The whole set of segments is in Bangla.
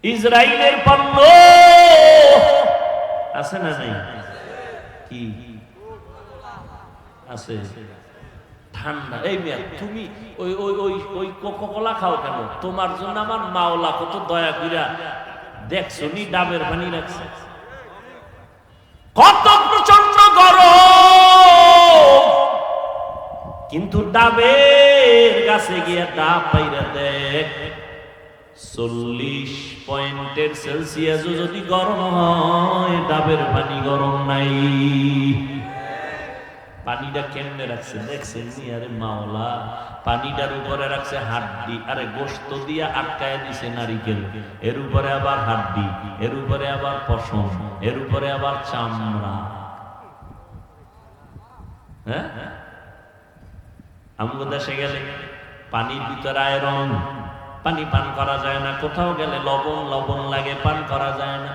ইসরায়েলের পণ্য আছে না নাই? কি আছে? ঠান্ডা। এই মেয়ে, তুমি ওই ওই ওই ওই কোকা-কোলা খাও কেন? তোমার জন্য আমার মাওলা কত দয়া কইরা দেখছো নি ডাবের পানি রাখছে। কত প্রচন্ড গরম, কিন্তু ডাবের কাছে গিয়া ডাব পাইরা দেখ 40 পয়েন্টের সেলসিয়াসও যদি গরম হয়, ডাবের পানি গরম নাই। পানিটা কেমনে রাখছে দেখছেন? আরে মাওলা পানিটার উপরে রাখছে হাড্ডি, আরে গোশত দিয়া আটকায় দিছে নারিকেল, এর উপরে আবার হাড্ডি, এর উপরে আবার পশম, এর উপরে আবার চামড়া। হ্যাঁ, আমগো দেশে গেলে পানির ভিতরে আয়রন, পানি পান করা যায় না। কোথাও গেলে লবণ লবণ লাগে, পান করা যায় না।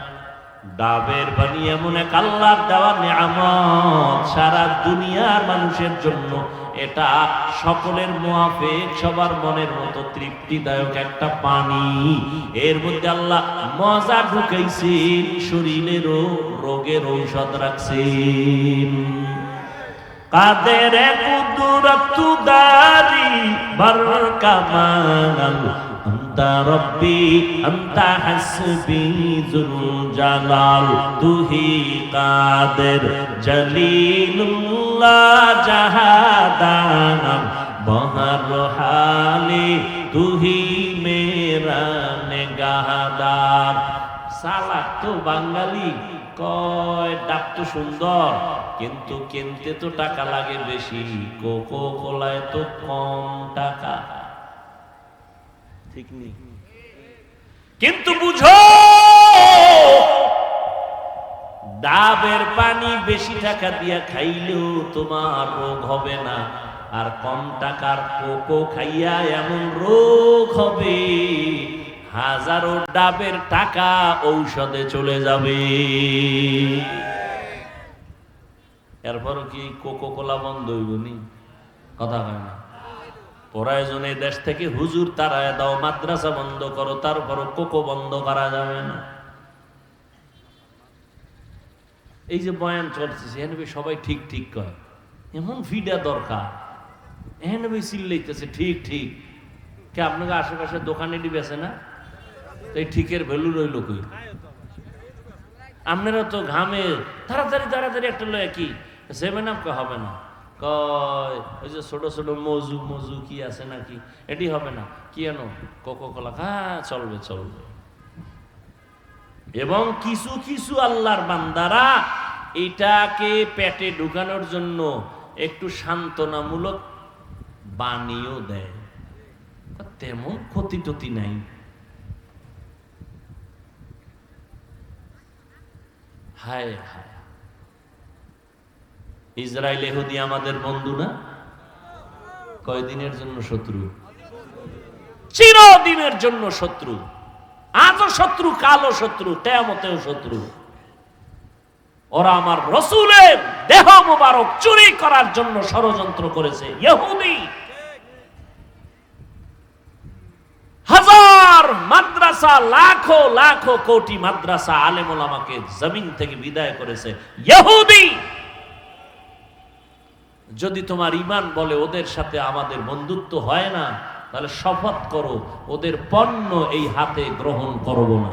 ডাবের পানি এমন এক আল্লাহর দেওয়া নিয়ামত, সারা দুনিয়ার মানুষের জন্য এটা সকলের মুআফিক, সবার মনের মতো তৃপ্তিদায়ক একটা পানি। এর মধ্যে আল্লাহ মজা ঢুকাইছেন, শরীরের রোগের ঔষধ রাখছেন। কাদের কুদরত দারি বরকামাল আন্তা রব্বি আন্তা হাসবি যুল জালাল, তুহি কাদের জলিলুল্লাহ জাহাদান বহর হালি, তুহি মেরা নেগাহদার। সালাক তো বাঙালি কয় ডাব তো সুন্দর, কিন্তু কিনতে তো টাকা লাগে বেশি। কোকো কোলায় তো কম টাকা, ঠিক নেই? কিন্তু বুঝো, ডাবের পানি বেশি টাকা দিয়া খাইলেও তোমার রোগ হবে না, আর কম টাকার কোকো খাইয়া এমন রোগ হবে হাজারো ডাবের টাকা ঔষধে চলে যাবে। এরপরও কি কোকো কোলা বন্ধ হইব নি? কথা হয় না। প্রয়োজনে দেশ থেকে হুজুর তারায় দাও, মাদ্রাসা বন্ধ করো, তারপরও কোকো বন্ধ করা যাবে না। এই যে বয়ান চলতেছে, এখানে সবাই ঠিক ঠিক কয়, এমন ফিডা দরকার। এখানে চিল্লাইতেছে ঠিক ঠিক। কে আপনাকে আশেপাশে দোকানে দিবেছে না? এই ঠিকের ভ্যালু রইল কই? আপনারা তো ঘামে তাড়াতাড়ি তাড়াতাড়ি একটা লয় কি 7 আপ হবে না, কয় ওই যে ছোট ছোট মজু মজু কি আছে নাকি, এটি হবে না। কি এনো কোকো কোলা, হ্যাঁ চলবে চলবে। এবং কিছু কিছু আল্লাহর বান্দারা এটাকে পেটে ঢুকানোর জন্য একটু সান্ত্বনামূলক বাণীও দেয়, তেমন ক্ষতি টতি নাই। হায় হায়, ইসরায়েল ইহুদি আমাদের বন্ধু না? কয়দিনের জন্য শত্রু? চিরদিনের জন্য শত্রু। আজও শত্রু, কালও শত্রু, কিয়ামতেও শত্রু। ওরা আমার রাসূলের দেহ মোবারক চুরি করার জন্য ষড়যন্ত্র করেছে। ইহুদি হাজার মাদ্রাসা, লাখো লাখো কোটি মাদ্রাসা, আলেম ওলামাকে জমিন থেকে বিদায় করেছে। ইহুদি যদি তোমার ঈমান বলে ওদের সাথে আমাদের বন্ধুত্ব হয় না, তাহলে শপথ করো ওদের পণ্য এই হাতে গ্রহণ করব না।